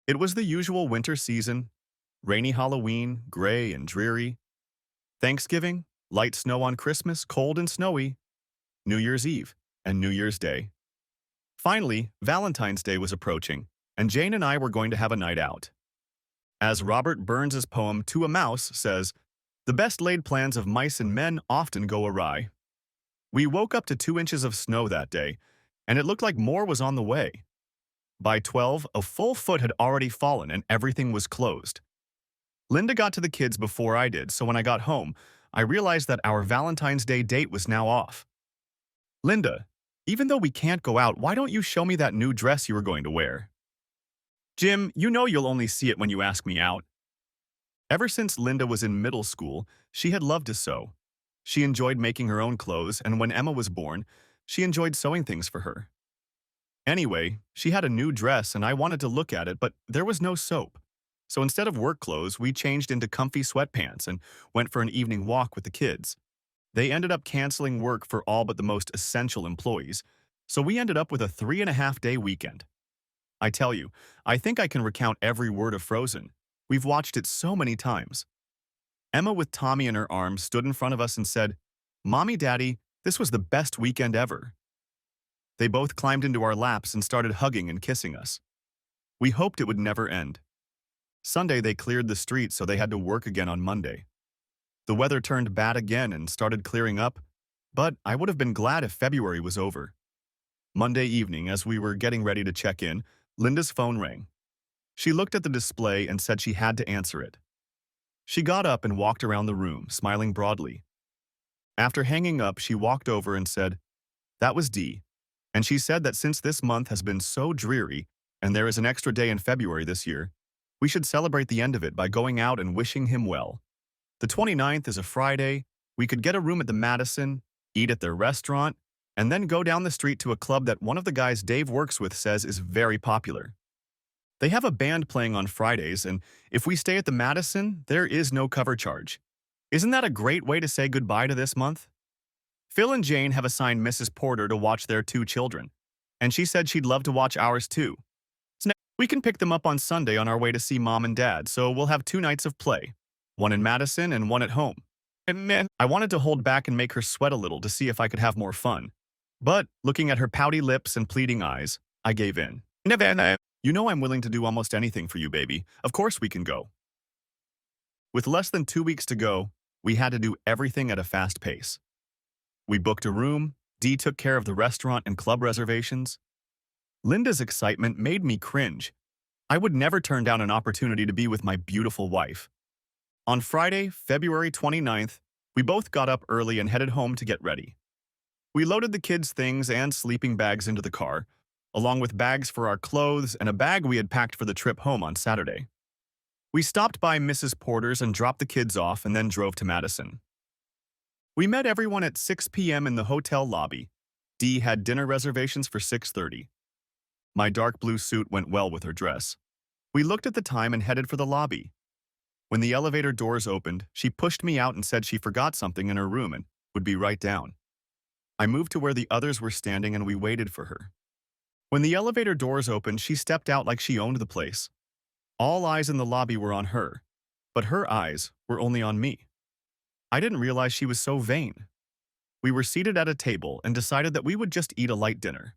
It was the usual winter season, rainy Halloween, gray and dreary. Thanksgiving, light snow on Christmas, cold and snowy. New Year's Eve, and New Year's Day. Finally, Valentine's Day was approaching, and Jane and I were going to have a night out. As Robert Burns's poem To a Mouse says, the best laid plans of mice and men often go awry. We woke up to 2 inches of snow that day, and it looked like more was on the way. By 12, a full foot had already fallen and everything was closed. Linda got to the kids before I did, so when I got home, I realized that our Valentine's Day date was now off. Linda, even though we can't go out, why don't you show me that new dress you were going to wear? Jim, you know you'll only see it when you ask me out. Ever since Linda was in middle school, she had loved to sew. She enjoyed making her own clothes, and when Emma was born, she enjoyed sewing things for her. Anyway, she had a new dress and I wanted to look at it, but there was no soap. So instead of work clothes, we changed into comfy sweatpants and went for an evening walk with the kids. They ended up canceling work for all but the most essential employees, so we ended up with a 3.5-day weekend. I tell you, I think I can recount every word of Frozen. We've watched it so many times. Emma, with Tommy in her arms, stood in front of us and said, "Mommy, Daddy, this was the best weekend ever." They both climbed into our laps and started hugging and kissing us. We hoped it would never end. Sunday, they cleared the streets, so they had to work again on Monday. The weather turned bad again and started clearing up, but I would have been glad if February was over. Monday evening, as we were getting ready to check in, Linda's phone rang. She looked at the display and said she had to answer it. She got up and walked around the room, smiling broadly. After hanging up, she walked over and said, "That was Dee. And she said that since this month has been so dreary and there is an extra day in February this year, we should celebrate the end of it by going out and wishing him well. The 29th is a Friday. We could get a room at the Madison, eat at their restaurant, and then go down the street to a club that one of the guys Dave works with says is very popular. They have a band playing on Fridays, and if we stay at the Madison, there is no cover charge. Isn't that a great way to say goodbye to this month?" Phil and Jane have assigned Mrs. Porter to watch their 2 children, and she said she'd love to watch ours too. So we can pick them up on Sunday on our way to see Mom and Dad, so we'll have 2 nights of play, one in Madison and one at home. And man, I wanted to hold back and make her sweat a little to see if I could have more fun. But, looking at her pouty lips and pleading eyes, I gave in. You know I'm willing to do almost anything for you, baby. Of course we can go. With less than 2 weeks to go, we had to do everything at a fast pace. We booked a room, Dee took care of the restaurant and club reservations. Linda's excitement made me cringe. I would never turn down an opportunity to be with my beautiful wife. On Friday, February 29th, we both got up early and headed home to get ready. We loaded the kids' things and sleeping bags into the car, along with bags for our clothes and a bag we had packed for the trip home on Saturday. We stopped by Mrs. Porter's and dropped the kids off and then drove to Madison. We met everyone at 6 p.m. in the hotel lobby. Dee had dinner reservations for 6:30. My dark blue suit went well with her dress. We looked at the time and headed for the lobby. When the elevator doors opened, she pushed me out and said she forgot something in her room and would be right down. I moved to where the others were standing and we waited for her. When the elevator doors opened, she stepped out like she owned the place. All eyes in the lobby were on her, but her eyes were only on me. I didn't realize she was so vain. We were seated at a table and decided that we would just eat a light dinner.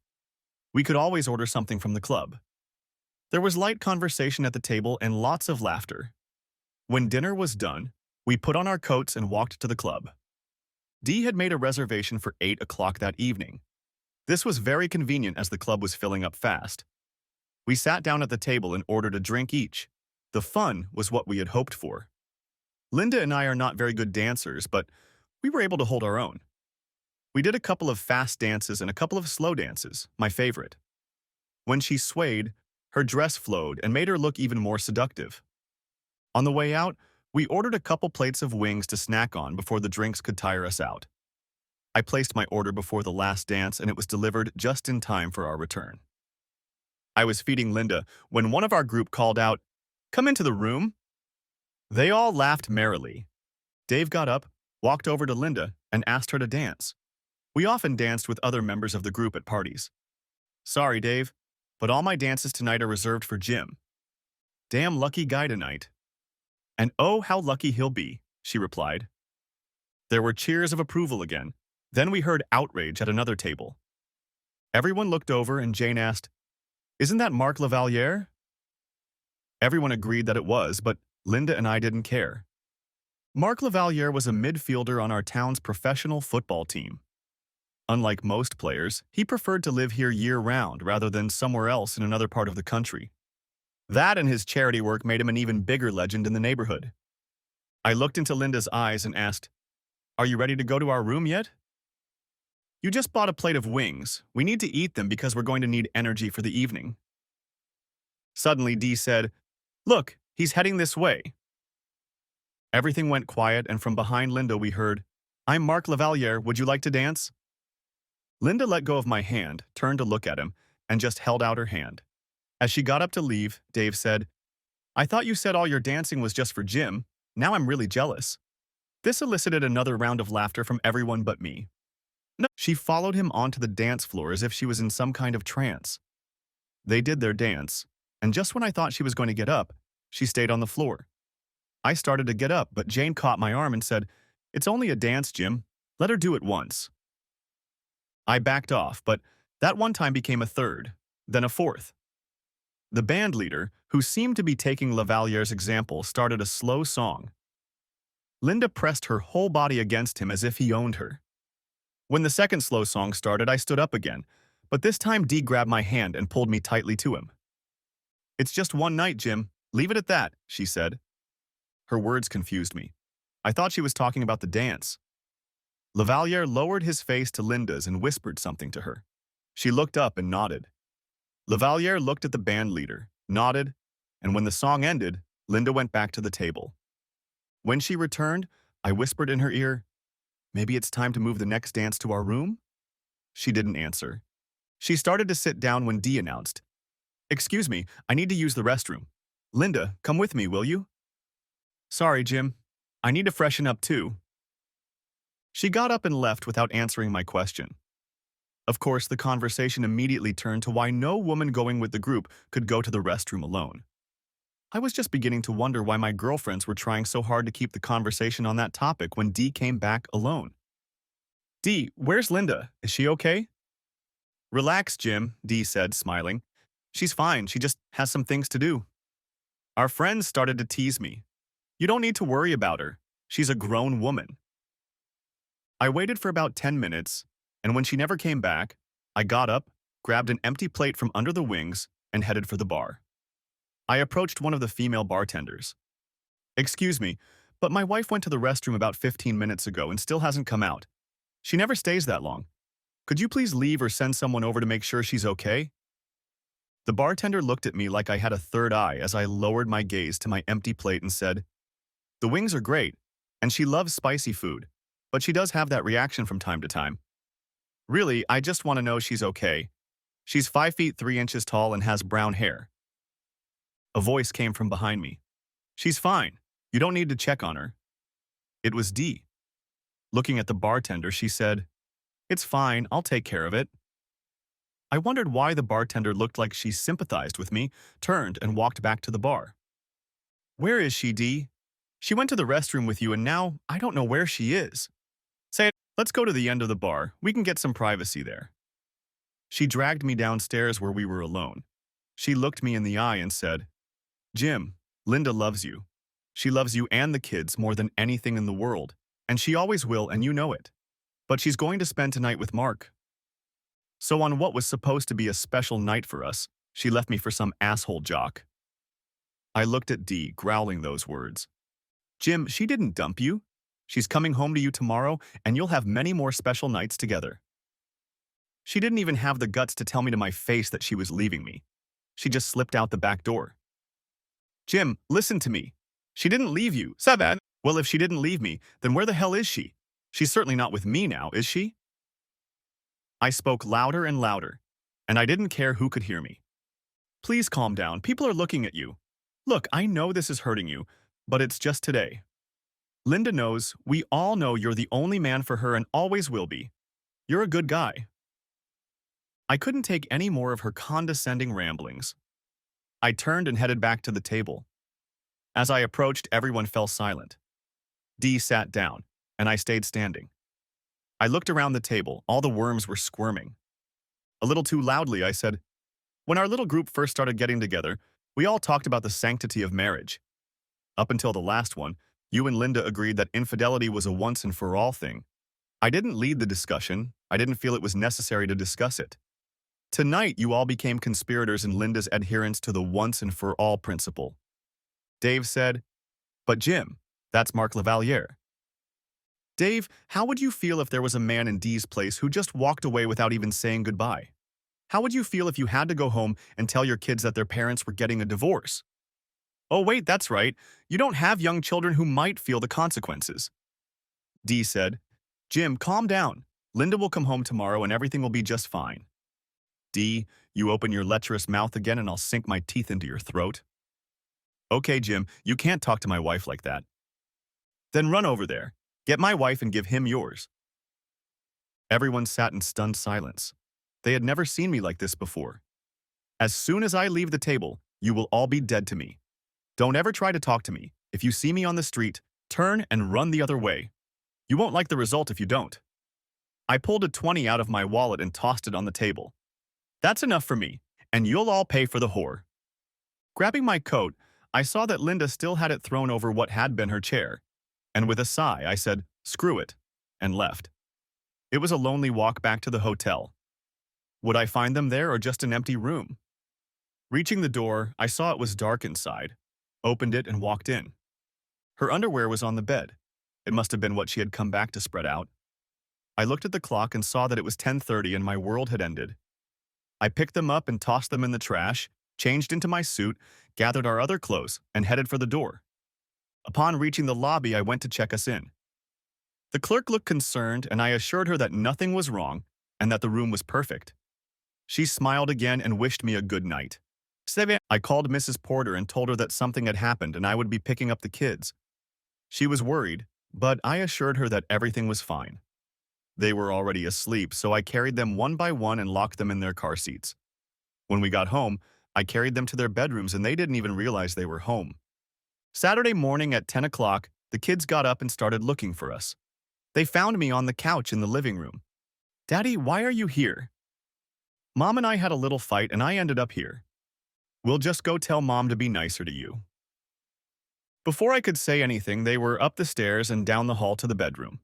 We could always order something from the club. There was light conversation at the table and lots of laughter. When dinner was done, we put on our coats and walked to the club. Dee had made a reservation for 8 o'clock that evening. This was very convenient as the club was filling up fast. We sat down at the table and ordered a drink each. The fun was what we had hoped for. Linda and I are not very good dancers, but we were able to hold our own. We did a couple of fast dances and a couple of slow dances, my favorite. When she swayed, her dress flowed and made her look even more seductive. On the way out, we ordered a couple plates of wings to snack on before the drinks could tire us out. I placed my order before the last dance and it was delivered just in time for our return. I was feeding Linda when one of our group called out, "Come into the room." They all laughed merrily. Dave got up, walked over to Linda, and asked her to dance. We often danced with other members of the group at parties. "Sorry, Dave, but all my dances tonight are reserved for Jim." Damn lucky guy tonight. And oh, how lucky he'll be, she replied. There were cheers of approval again. Then we heard outrage at another table. Everyone looked over and Jane asked, Isn't that Marc Lavaliere? Everyone agreed that it was, but Linda and I didn't care. Marc Lavaliere was a midfielder on our town's professional football team. Unlike most players, he preferred to live here year-round rather than somewhere else in another part of the country. That and his charity work made him an even bigger legend in the neighborhood. I looked into Linda's eyes and asked, Are you ready to go to our room yet? You just bought a plate of wings. We need to eat them because we're going to need energy for the evening. Suddenly, Dee said, Look, he's heading this way. Everything went quiet, and from behind Linda we heard, I'm Marc Lavaliere, would you like to dance? Linda let go of my hand, turned to look at him, and just held out her hand. As she got up to leave, Dave said, I thought you said all your dancing was just for Jim. Now I'm really jealous. This elicited another round of laughter from everyone but me. No, she followed him onto the dance floor as if she was in some kind of trance. They did their dance, and just when I thought she was going to get up, she stayed on the floor. I started to get up, but Jane caught my arm and said, It's only a dance, Jim. Let her do it once. I backed off, but that one time became a third, then a fourth. The band leader, who seemed to be taking Lavaliere's example, started a slow song. Linda pressed her whole body against him as if he owned her. When the second slow song started, I stood up again, but this time Dee grabbed my hand and pulled me tightly to him. It's just one night, Jim. Leave it at that, she said. Her words confused me. I thought she was talking about the dance. Lavaliere lowered his face to Linda's and whispered something to her. She looked up and nodded. Lavaliere looked at the band leader, nodded, and when the song ended, Linda went back to the table. When she returned, I whispered in her ear, Maybe it's time to move the next dance to our room? She didn't answer. She started to sit down when Dee announced, Excuse me, I need to use the restroom. Linda, come with me, will you? Sorry, Jim. I need to freshen up too. She got up and left without answering my question. Of course, the conversation immediately turned to why no woman going with the group could go to the restroom alone. I was just beginning to wonder why my girlfriends were trying so hard to keep the conversation on that topic when Dee came back alone. Dee, where's Linda? Is she okay? Relax, Jim, Dee said, smiling. She's fine, she just has some things to do. Our friends started to tease me. You don't need to worry about her. She's a grown woman. I waited for about 10 minutes, and when she never came back, I got up, grabbed an empty plate from under the wings, and headed for the bar. I approached one of the female bartenders. Excuse me, but my wife went to the restroom about 15 minutes ago and still hasn't come out. She never stays that long. Could you please leave or send someone over to make sure she's okay? The bartender looked at me like I had a third eye as I lowered my gaze to my empty plate and said, The wings are great, and she loves spicy food, but she does have that reaction from time to time. Really, I just want to know she's okay. She's 5 feet 3 inches tall and has brown hair. A voice came from behind me. She's fine. You don't need to check on her. It was Dee. Looking at the bartender, she said, It's fine, I'll take care of it. I wondered why the bartender looked like she sympathized with me, turned and walked back to the bar. Where is she, Dee? She went to the restroom with you and now I don't know where she is. Say it. Let's go to the end of the bar. We can get some privacy there. She dragged me downstairs where we were alone. She looked me in the eye and said, Jim, Linda loves you. She loves you and the kids more than anything in the world, and she always will, and you know it. But she's going to spend tonight with Mark. So on what was supposed to be a special night for us, she left me for some asshole jock. I looked at Dee, growling those words. Jim, she didn't dump you. She's coming home to you tomorrow, and you'll have many more special nights together. She didn't even have the guts to tell me to my face that she was leaving me. She just slipped out the back door. Jim, listen to me. She didn't leave you. Saban. Well, if she didn't leave me, then where the hell is she? She's certainly not with me now, is she? I spoke louder and louder, and I didn't care who could hear me. Please calm down. People are looking at you. Look, I know this is hurting you, but it's just today. Linda knows, we all know you're the only man for her and always will be. You're a good guy. I couldn't take any more of her condescending ramblings. I turned and headed back to the table. As I approached, everyone fell silent. Dee sat down, and I stayed standing. I looked around the table. All the worms were squirming. A little too loudly, I said, "When our little group first started getting together, we all talked about the sanctity of marriage. Up until the last one, you and Linda agreed that infidelity was a once-and-for-all thing. I didn't lead the discussion. I didn't feel it was necessary to discuss it. Tonight, you all became conspirators in Linda's adherence to the once-and-for-all principle." Dave said, "But Jim, that's Mark Lavaliere." "Dave, how would you feel if there was a man in Dee's place who just walked away without even saying goodbye? How would you feel if you had to go home and tell your kids that their parents were getting a divorce? Oh, wait, that's right. You don't have young children who might feel the consequences." Dee said, "Jim, calm down. Linda will come home tomorrow and everything will be just fine." "Dee, you open your lecherous mouth again and I'll sink my teeth into your throat." "Okay, Jim, you can't talk to my wife like that." "Then run over there. Get my wife and give him yours." Everyone sat in stunned silence. They had never seen me like this before. "As soon as I leave the table, you will all be dead to me. Don't ever try to talk to me. If you see me on the street, turn and run the other way. You won't like the result if you don't." I pulled a 20 out of my wallet and tossed it on the table. "That's enough for me, and you'll all pay for the whore." Grabbing my coat, I saw that Linda still had it thrown over what had been her chair, and with a sigh, I said, "Screw it," and left. It was a lonely walk back to the hotel. Would I find them there or just an empty room? Reaching the door, I saw it was dark inside, opened it and walked in. Her underwear was on the bed. It must have been what she had come back to spread out. I looked at the clock and saw that it was 10:30 and my world had ended. I picked them up and tossed them in the trash, changed into my suit, gathered our other clothes, and headed for the door. Upon reaching the lobby, I went to check us in. The clerk looked concerned, and I assured her that nothing was wrong and that the room was perfect. She smiled again and wished me a good night. I called Mrs. Porter and told her that something had happened and I would be picking up the kids. She was worried, but I assured her that everything was fine. They were already asleep, so I carried them one by one and locked them in their car seats. When we got home, I carried them to their bedrooms and they didn't even realize they were home. Saturday morning at 10 o'clock, the kids got up and started looking for us. They found me on the couch in the living room. "Daddy, why are you here?" "Mom and I had a little fight and I ended up here. We'll just go tell Mom to be nicer to you." Before I could say anything, they were up the stairs and down the hall to the bedroom.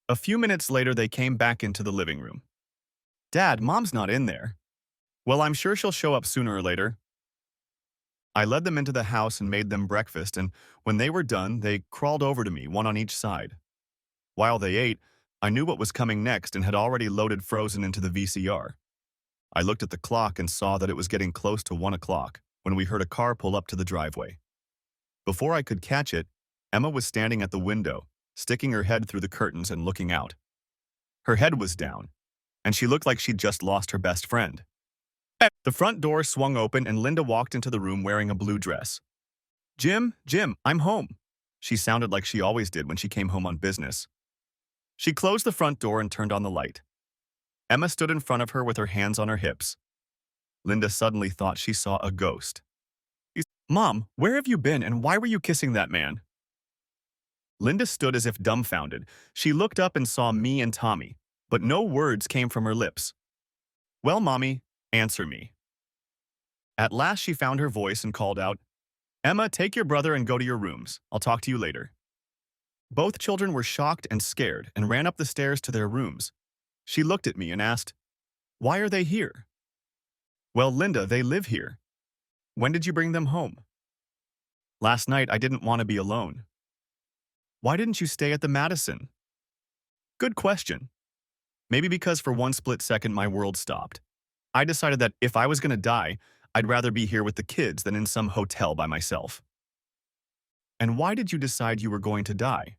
A few minutes later, they came back into the living room. "Dad, Mom's not in there." "Well, I'm sure she'll show up sooner or later." I led them into the house and made them breakfast, and when they were done, they crawled over to me, one on each side. While they ate, I knew what was coming next and had already loaded Frozen into the VCR. I looked at the clock and saw that it was getting close to 1 o'clock when we heard a car pull up to the driveway. Before I could catch it, Emma was standing at the window, sticking her head through the curtains and looking out. Her head was down, and she looked like she'd just lost her best friend. The front door swung open and Linda walked into the room wearing a blue dress. Jim, I'm home." She sounded like she always did when she came home on business. She closed the front door and turned on the light. Emma stood in front of her with her hands on her hips. Linda suddenly thought she saw a ghost. "Mom, where have you been and why were you kissing that man?" Linda stood as if dumbfounded. She looked up and saw me and Tommy, but no words came from her lips. "Well, Mommy, answer me." At last she found her voice and called out, "Emma, take your brother and go to your rooms. I'll talk to you later." Both children were shocked and scared and ran up the stairs to their rooms. She looked at me and asked, "Why are they here?" "Well, Linda, they live here." "When did you bring them home?" "Last night. I didn't want to be alone." "Why didn't you stay at the Madison?" "Good question. Maybe because for one split second my world stopped. I decided that if I was going to die, I'd rather be here with the kids than in some hotel by myself." "And why did you decide you were going to die?"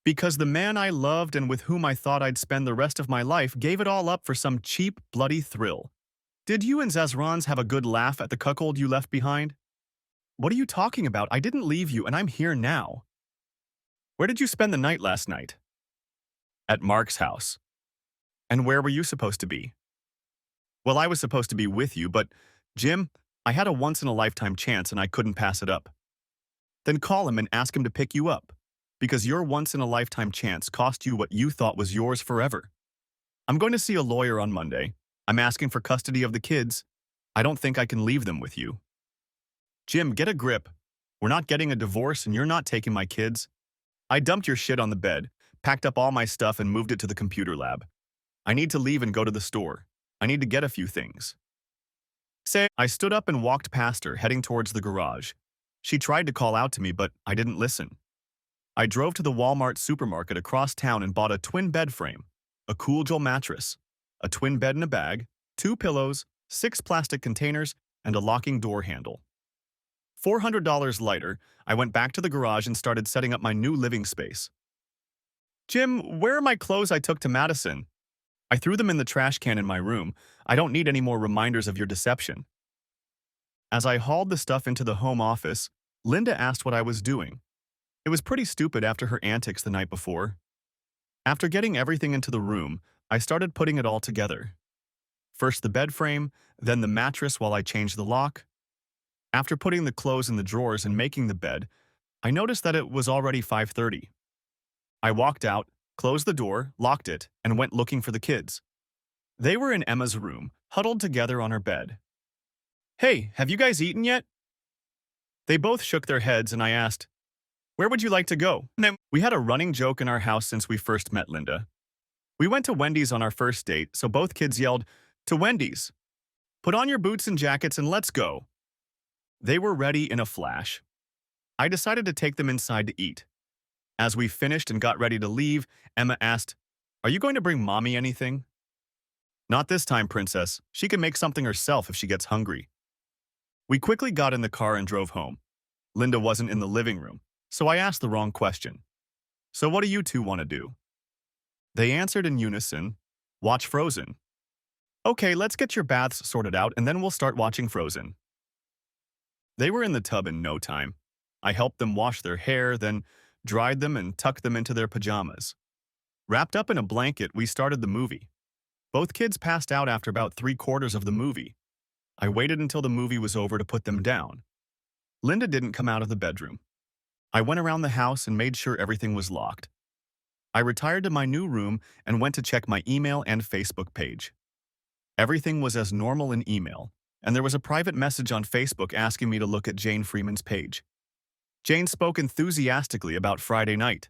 "Because the man I loved and with whom I thought I'd spend the rest of my life gave it all up for some cheap, bloody thrill." "Did you and Zazrans have a good laugh at the cuckold you left behind?" "What are you talking about? I didn't leave you and I'm here now." "Where did you spend the night last night?" "At Mark's house." "And where were you supposed to be?" "Well, I was supposed to be with you, but, Jim, I had a once-in-a-lifetime chance and I couldn't pass it up. Then call him and ask him to pick you up, because your once-in-a-lifetime chance cost you what you thought was yours forever. I'm going to see a lawyer on Monday. I'm asking for custody of the kids. I don't think I can leave them with you. Jim, get a grip. We're not getting a divorce and you're not taking my kids. I dumped your shit on the bed, packed up all my stuff and moved it to the computer lab. I need to leave and go to the store. I need to get a few things. I stood up and walked past her, heading towards the garage. She tried to call out to me, but I didn't listen. I drove to the Walmart supermarket across town and bought a twin bed frame, a Cool Joe mattress, a twin bed in a bag, 2 pillows, 6 plastic containers, and a locking door handle. $400 later, I went back to the garage and started setting up my new living space. Jim, where are my clothes I took to Madison? I threw them in the trash can in my room. I don't need any more reminders of your deception. As I hauled the stuff into the home office, Linda asked what I was doing. It was pretty stupid after her antics the night before. After getting everything into the room, I started putting it all together. First the bed frame, then the mattress while I changed the lock. After putting the clothes in the drawers and making the bed, I noticed that it was already 5:30. I walked out, closed the door, locked it, and went looking for the kids. They were in Emma's room, huddled together on her bed. Hey, have you guys eaten yet? They both shook their heads and I asked, where would you like to go? We had a running joke in our house since we first met Linda. We went to Wendy's on our first date, so both kids yelled, to Wendy's. Put on your boots and jackets and let's go. They were ready in a flash. I decided to take them inside to eat. As we finished and got ready to leave, Emma asked, are you going to bring Mommy anything? Not this time, Princess. She can make something herself if she gets hungry. We quickly got in the car and drove home. Linda wasn't in the living room, so I asked the wrong question. So what do you two want to do? They answered in unison, watch Frozen. Okay, let's get your baths sorted out and then we'll start watching Frozen. They were in the tub in no time. I helped them wash their hair, then dried them and tucked them into their pajamas. Wrapped up in a blanket, we started the movie. Both kids passed out after about 3/4 of the movie. I waited until the movie was over to put them down. Linda didn't come out of the bedroom. I went around the house and made sure everything was locked. I retired to my new room and went to check my email and Facebook page. Everything was as normal in email, and there was a private message on Facebook asking me to look at Jane Freeman's page. Jane spoke enthusiastically about Friday night.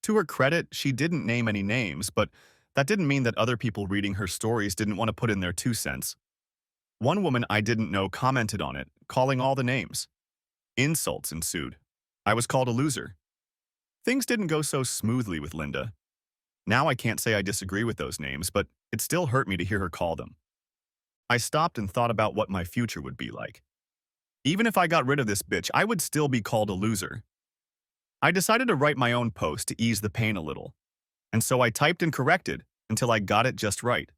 To her credit, she didn't name any names, but that didn't mean that other people reading her stories didn't want to put in their 2 cents. One woman I didn't know commented on it, calling all the names. Insults ensued. I was called a loser. Things didn't go so smoothly with Linda. Now I can't say I disagree with those names, but it still hurt me to hear her call them. I stopped and thought about what my future would be like. Even if I got rid of this bitch, I would still be called a loser. I decided to write my own post to ease the pain a little, and so I typed and corrected until I got it just right.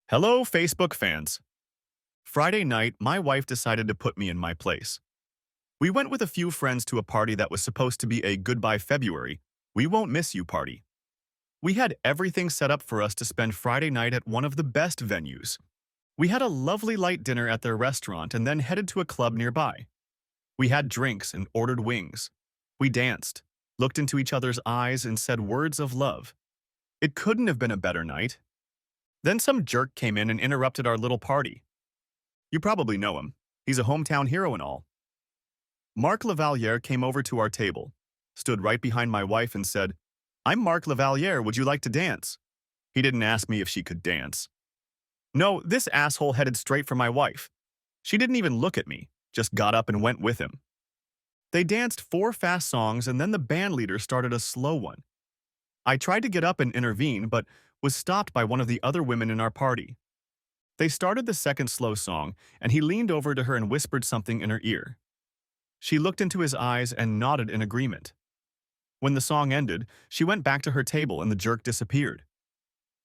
Hello, Facebook fans. Friday night, my wife decided to put me in my place. We went with a few friends to a party that was supposed to be a Goodbye February, We Won't Miss You party. We had everything set up for us to spend Friday night at one of the best venues. We had a lovely light dinner at their restaurant and then headed to a club nearby. We had drinks and ordered wings. We danced, looked into each other's eyes and said words of love. It couldn't have been a better night. Then some jerk came in and interrupted our little party. You probably know him. He's a hometown hero and all. Marc Lavaliere came over to our table, stood right behind my wife and said, I'm Marc Lavaliere, would you like to dance? He didn't ask me if she could dance. No, this asshole headed straight for my wife. She didn't even look at me, just got up and went with him. They danced 4 fast songs and then the band leader started a slow one. I tried to get up and intervene, but was stopped by one of the other women in our party. They started the second slow song, and he leaned over to her and whispered something in her ear. She looked into his eyes and nodded in agreement. When the song ended, she went back to her table and the jerk disappeared.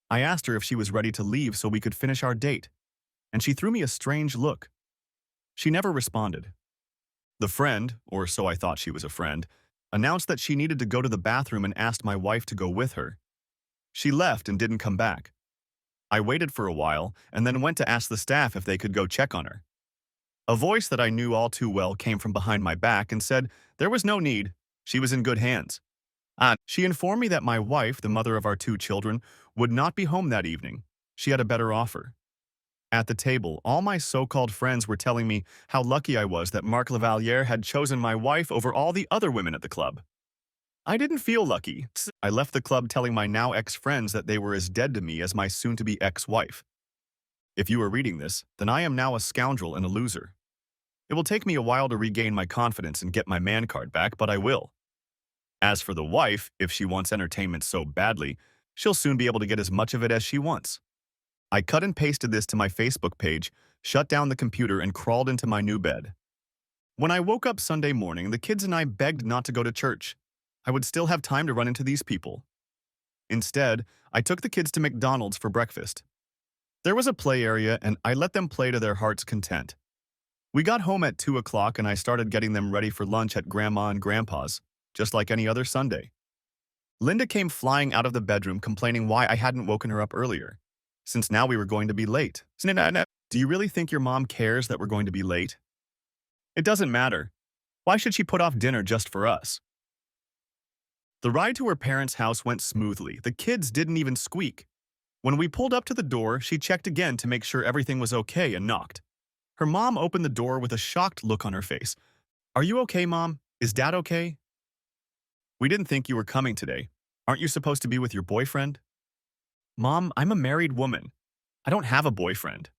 I asked her if she was ready to leave so we could finish our date, and she threw me a strange look. She never responded. The friend, or so I thought she was a friend, announced that she needed to go to the bathroom and asked my wife to go with her. She left and didn't come back. I waited for a while and then went to ask the staff if they could go check on her. A voice that I knew all too well came from behind my back and said there was no need. She was in good hands. She informed me that my wife, the mother of our two children, would not be home that evening. She had a better offer. At the table, all my so-called friends were telling me how lucky I was that Marc Lavaliere had chosen my wife over all the other women at the club. I didn't feel lucky. I left the club telling my now ex-friends that they were as dead to me as my soon-to-be ex-wife. If you are reading this, then I am now a scoundrel and a loser. It will take me a while to regain my confidence and get my man card back, but I will. As for the wife, if she wants entertainment so badly, she'll soon be able to get as much of it as she wants. I cut and pasted this to my Facebook page, shut down the computer, and crawled into my new bed. When I woke up Sunday morning, the kids and I begged not to go to church. I would still have time to run into these people. Instead, I took the kids to McDonald's for breakfast. There was a play area, and I let them play to their heart's content. We got home at 2 o'clock, and I started getting them ready for lunch at Grandma and Grandpa's, just like any other Sunday. Linda came flying out of the bedroom complaining why I hadn't woken her up earlier, since now we were going to be late. Do you really think your mom cares that we're going to be late? It doesn't matter. Why should she put off dinner just for us? The ride to her parents' house went smoothly. The kids didn't even squeak. When we pulled up to the door, she checked again to make sure everything was okay and knocked. Her mom opened the door with a shocked look on her face. Are you okay, Mom? Is Dad okay? We didn't think you were coming today. Aren't you supposed to be with your boyfriend? Mom, I'm a married woman. I don't have a boyfriend.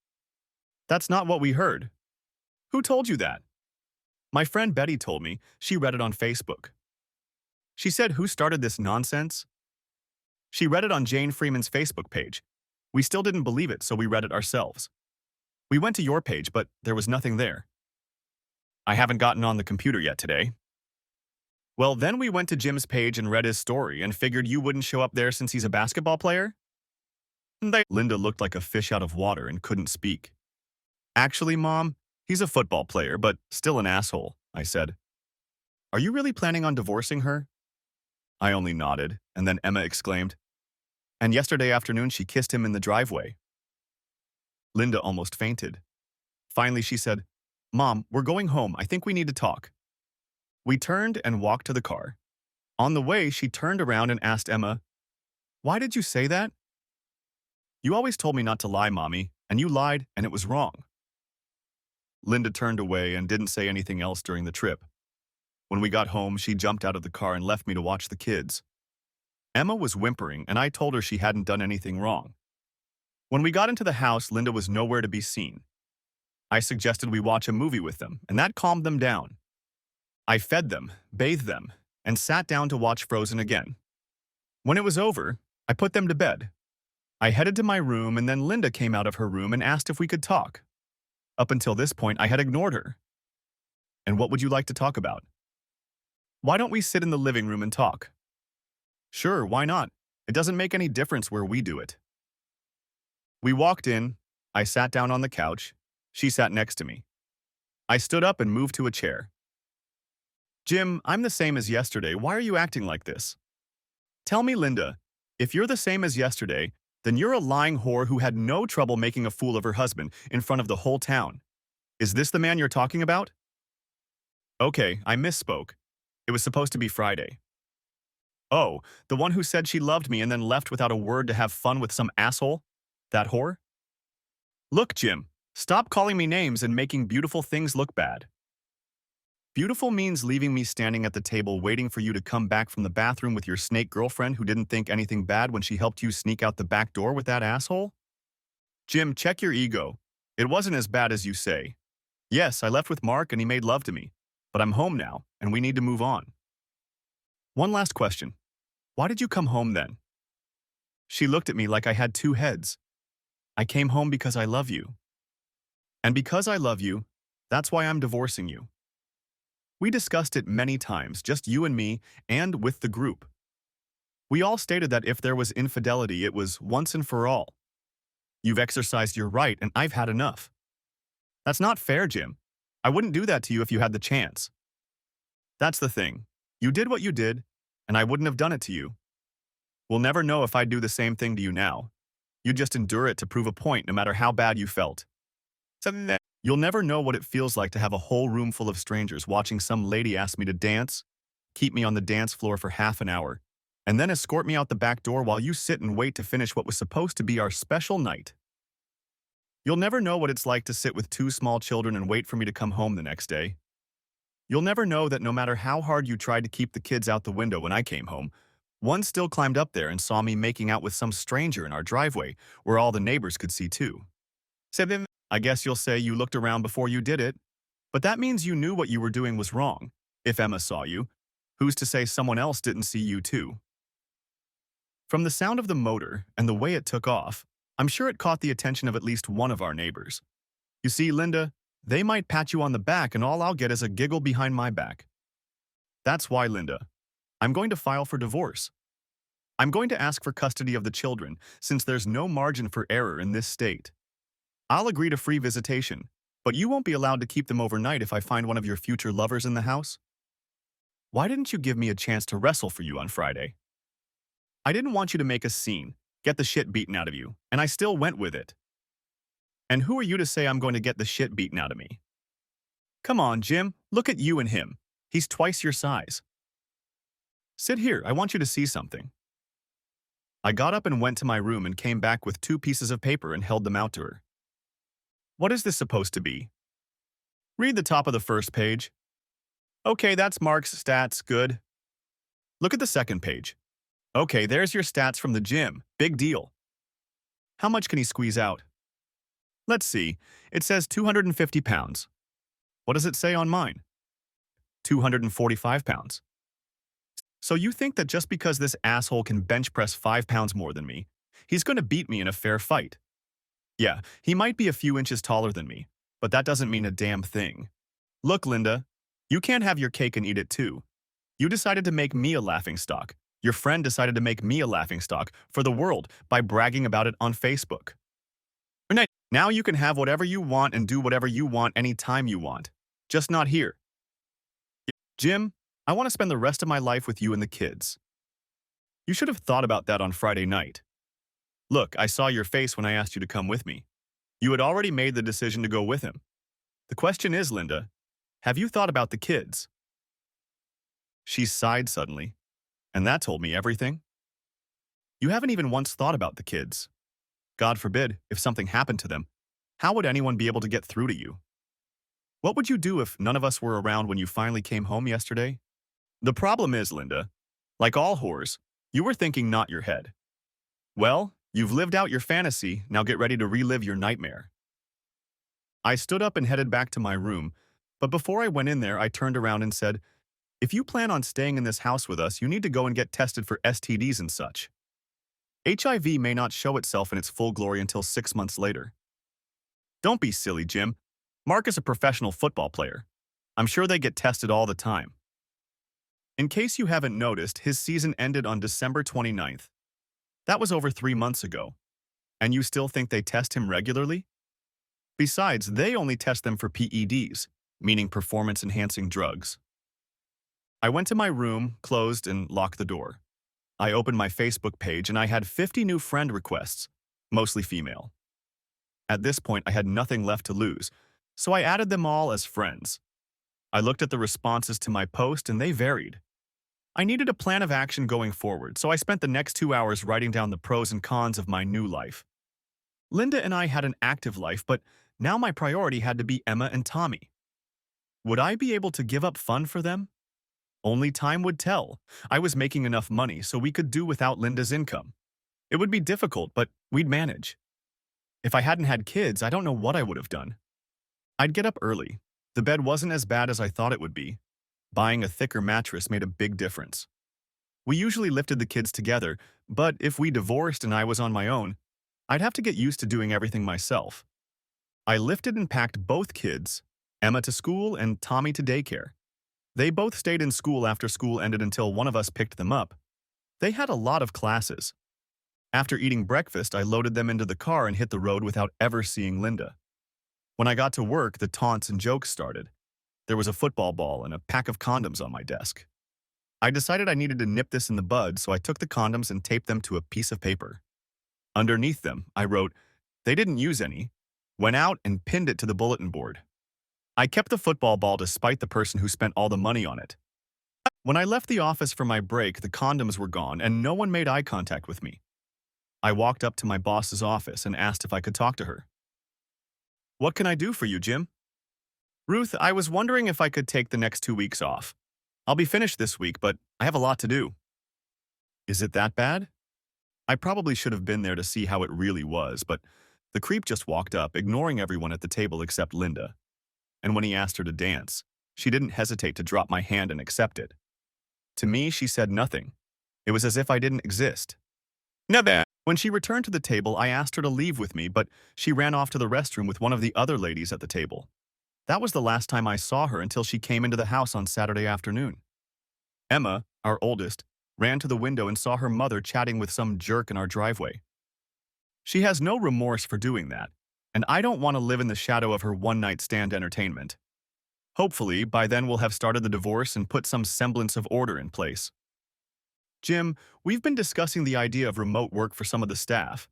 That's not what we heard. Who told you that? My friend Betty told me. She read it on Facebook. She said, who started this nonsense? She read it on Jane Freeman's Facebook page. We still didn't believe it, so we read it ourselves. We went to your page, but there was nothing there. I haven't gotten on the computer yet today. Well, then we went to Jim's page and read his story and figured you wouldn't show up there since he's a basketball player? Linda looked like a fish out of water and couldn't speak. Actually, Mom, he's a football player, but still an asshole, I said. Are you really planning on divorcing her? I only nodded, and then Emma exclaimed, and yesterday afternoon she kissed him in the driveway. Linda almost fainted. Finally, she said, Mom, we're going home. I think we need to talk. We turned and walked to the car. On the way, she turned around and asked Emma, why did you say that? You always told me not to lie, Mommy, and you lied, and it was wrong. Linda turned away and didn't say anything else during the trip. When we got home, she jumped out of the car and left me to watch the kids. Emma was whimpering, and I told her she hadn't done anything wrong. When we got into the house, Linda was nowhere to be seen. I suggested we watch a movie with them, and that calmed them down. I fed them, bathed them, and sat down to watch Frozen again. When it was over, I put them to bed. I headed to my room, and then Linda came out of her room and asked if we could talk. Up until this point, I had ignored her. And what would you like to talk about? Why don't we sit in the living room and talk? Sure, why not? It doesn't make any difference where we do it. We walked in. I sat down on the couch. She sat next to me. I stood up and moved to a chair. Jim, I'm the same as yesterday. Why are you acting like this? Tell me, Linda, if you're the same as yesterday, then you're a lying whore who had no trouble making a fool of her husband in front of the whole town. Is this the man you're talking about? Okay, I misspoke. It was supposed to be Friday. Oh, the one who said she loved me and then left without a word to have fun with some asshole? That whore? Look, Jim, stop calling me names and making beautiful things look bad. Beautiful means leaving me standing at the table waiting for you to come back from the bathroom with your snake girlfriend who didn't think anything bad when she helped you sneak out the back door with that asshole? Jim, check your ego. It wasn't as bad as you say. Yes, I left with Mark and he made love to me. But I'm home now, and we need to move on. One last question. Why did you come home then? She looked at me like I had two heads. I came home because I love you. And because I love you, that's why I'm divorcing you. We discussed it many times, just you and me, and with the group. We all stated that if there was infidelity, it was once and for all. You've exercised your right, and I've had enough. That's not fair, Jim. I wouldn't do that to you if you had the chance. That's the thing. You did what you did, and I wouldn't have done it to you. We'll never know if I'd do the same thing to you now. You'd just endure it to prove a point no matter how bad you felt. You'll never know what it feels like to have a whole room full of strangers watching some lady ask me to dance, keep me on the dance floor for half an hour, and then escort me out the back door while you sit and wait to finish what was supposed to be our special night. You'll never know what it's like to sit with two small children and wait for me to come home the next day. You'll never know that no matter how hard you tried to keep the kids out the window when I came home, one still climbed up there and saw me making out with some stranger in our driveway where all the neighbors could see too. So then, I guess you'll say you looked around before you did it, but that means you knew what you were doing was wrong. If Emma saw you, who's to say someone else didn't see you too? From the sound of the motor and the way it took off, I'm sure it caught the attention of at least one of our neighbors. You see, Linda, they might pat you on the back and all I'll get is a giggle behind my back. That's why, Linda, I'm going to file for divorce. I'm going to ask for custody of the children since there's no margin for error in this state. I'll agree to free visitation, but you won't be allowed to keep them overnight if I find one of your future lovers in the house. Why didn't you give me a chance to wrestle for you on Friday? I didn't want you to make a scene, get the shit beaten out of you, and I still went with it. And who are you to say I'm going to get the shit beaten out of me? Come on, Jim, look at you and him. He's twice your size. Sit here, I want you to see something. I got up and went to my room and came back with 2 pieces of paper and held them out to her. What is this supposed to be? Read the top of the first page. Okay, that's Mark's stats, good. Look at the second page. Okay, there's your stats from the gym, big deal. How much can he squeeze out? Let's see, it says 250 pounds. What does it say on mine? 245 pounds. So you think that just because this asshole can bench press 5 pounds more than me, he's going to beat me in a fair fight? Yeah, he might be a few inches taller than me, but that doesn't mean a damn thing. Look, Linda, you can't have your cake and eat it too. You decided to make me a laughingstock. Your friend decided to make me a laughingstock for the world by bragging about it on Facebook. Now you can have whatever you want and do whatever you want anytime you want. Just not here. Jim, I want to spend the rest of my life with you and the kids. You should have thought about that on Friday night. Look, I saw your face when I asked you to come with me. You had already made the decision to go with him. The question is, Linda, have you thought about the kids? She sighed suddenly, and that told me everything. You haven't even once thought about the kids. God forbid, if something happened to them, how would anyone be able to get through to you? What would you do if none of us were around when you finally came home yesterday? The problem is, Linda, like all whores, you were thinking not your head. Well, you've lived out your fantasy, now get ready to relive your nightmare. I stood up and headed back to my room, but before I went in there, I turned around and said, if you plan on staying in this house with us, you need to go and get tested for STDs and such. HIV may not show itself in its full glory until 6 months later. Don't be silly, Jim. Mark is a professional football player. I'm sure they get tested all the time. In case you haven't noticed, his season ended on December 29th. That was over 3 months ago. And you still think they test him regularly? Besides, they only test them for PEDs, meaning performance-enhancing drugs. I went to my room, closed, and locked the door. I opened my Facebook page and I had 50 new friend requests, mostly female. At this point, I had nothing left to lose, so I added them all as friends. I looked at the responses to my post and they varied. I needed a plan of action going forward, so I spent the next 2 hours writing down the pros and cons of my new life. Linda and I had an active life, but now my priority had to be Emma and Tommy. Would I be able to give up fun for them? Only time would tell. I was making enough money so we could do without Linda's income. It would be difficult, but we'd manage. If I hadn't had kids, I don't know what I would have done. I'd get up early. The bed wasn't as bad as I thought it would be. Buying a thicker mattress made a big difference. We usually lifted the kids together, but if we divorced and I was on my own, I'd have to get used to doing everything myself. I lifted and packed both kids, Emma to school and Tommy to daycare. They both stayed in school after school ended until one of us picked them up. They had a lot of classes. After eating breakfast, I loaded them into the car and hit the road without ever seeing Linda. When I got to work, the taunts and jokes started. There was a football ball and a pack of condoms on my desk. I decided I needed to nip this in the bud, so I took the condoms and taped them to a piece of paper. Underneath them, I wrote, "They didn't use any. Went out and pinned it to the bulletin board. I kept the football ball despite the person who spent all the money on it. When I left the office for my break, the condoms were gone and no one made eye contact with me. I walked up to my boss's office and asked if I could talk to her. "What can I do for you, Jim?" "Ruth, I was wondering if I could take the next 2 weeks off. I'll be finished this week, but I have a lot to do." "Is it that bad?" I probably should have been there to see how it really was, but the creep just walked up, ignoring everyone at the table except Linda. And when he asked her to dance, she didn't hesitate to drop my hand and accept it. To me, she said nothing. It was as if I didn't exist. Never. When she returned to the table, I asked her to leave with me, but she ran off to the restroom with one of the other ladies at the table. That was the last time I saw her until she came into the house on Saturday afternoon. Emma, our oldest, ran to the window and saw her mother chatting with some jerk in our driveway. She has no remorse for doing that, and I don't want to live in the shadow of her one-night stand entertainment. Hopefully, by then we'll have started the divorce and put some semblance of order in place. Jim, we've been discussing the idea of remote work for some of the staff.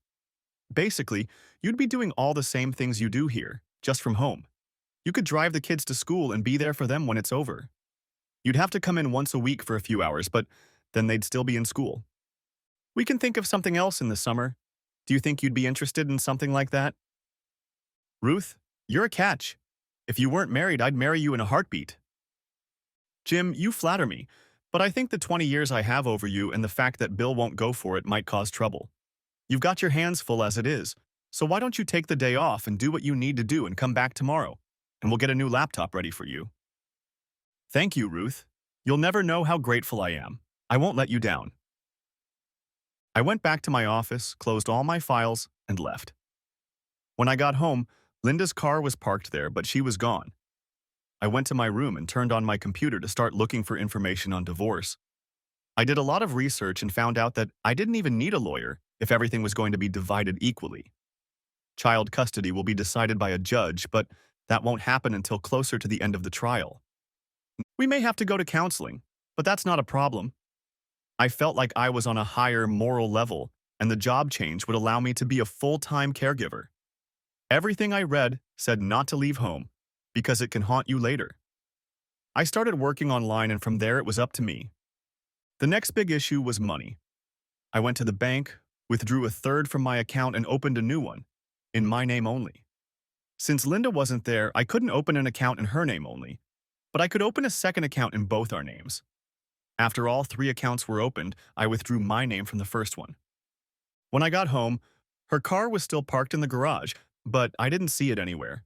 Basically, you'd be doing all the same things you do here, just from home. You could drive the kids to school and be there for them when it's over. You'd have to come in once a week for a few hours, but then they'd still be in school. We can think of something else in the summer. Do you think you'd be interested in something like that? Ruth, you're a catch. If you weren't married, I'd marry you in a heartbeat. Jim, you flatter me, but I think the 20 years I have over you and the fact that Bill won't go for it might cause trouble. You've got your hands full as it is, so why don't you take the day off and do what you need to do and come back tomorrow, and we'll get a new laptop ready for you. Thank you, Ruth. You'll never know how grateful I am. I won't let you down. I went back to my office, closed all my files, and left. When I got home, Linda's car was parked there, but she was gone. I went to my room and turned on my computer to start looking for information on divorce. I did a lot of research and found out that I didn't even need a lawyer if everything was going to be divided equally. Child custody will be decided by a judge, but that won't happen until closer to the end of the trial. We may have to go to counseling, but that's not a problem. I felt like I was on a higher moral level, and the job change would allow me to be a full-time caregiver. Everything I read said not to leave home, because it can haunt you later. I started working online, and from there it was up to me. The next big issue was money. I went to the bank, withdrew a third from my account, and opened a new one, in my name only. Since Linda wasn't there, I couldn't open an account in her name only, but I could open a second account in both our names. After all 3 accounts were opened, I withdrew my name from the first one. When I got home, her car was still parked in the garage, but I didn't see it anywhere.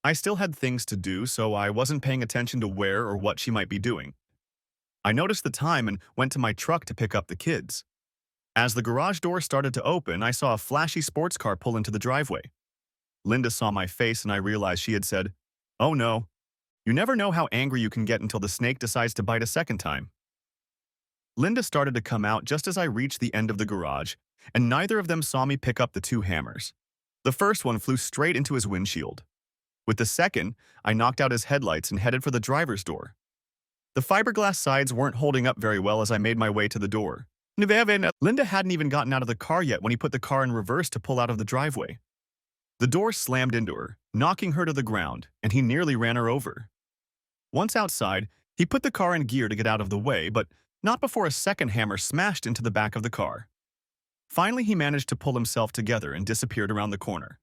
I still had things to do, so I wasn't paying attention to where or what she might be doing. I noticed the time and went to my truck to pick up the kids. As the garage door started to open, I saw a flashy sports car pull into the driveway. Linda saw my face and I realized she had said, "Oh no, you never know how angry you can get until the snake decides to bite a second time." Linda started to come out just as I reached the end of the garage, and neither of them saw me pick up the 2 hammers. The first one flew straight into his windshield. With the second, I knocked out his headlights and headed for the driver's door. The fiberglass sides weren't holding up very well as I made my way to the door. Linda hadn't even gotten out of the car yet when he put the car in reverse to pull out of the driveway. The door slammed into her, knocking her to the ground, and he nearly ran her over. Once outside, he put the car in gear to get out of the way, but not before a second hammer smashed into the back of the car. Finally, he managed to pull himself together and disappeared around the corner.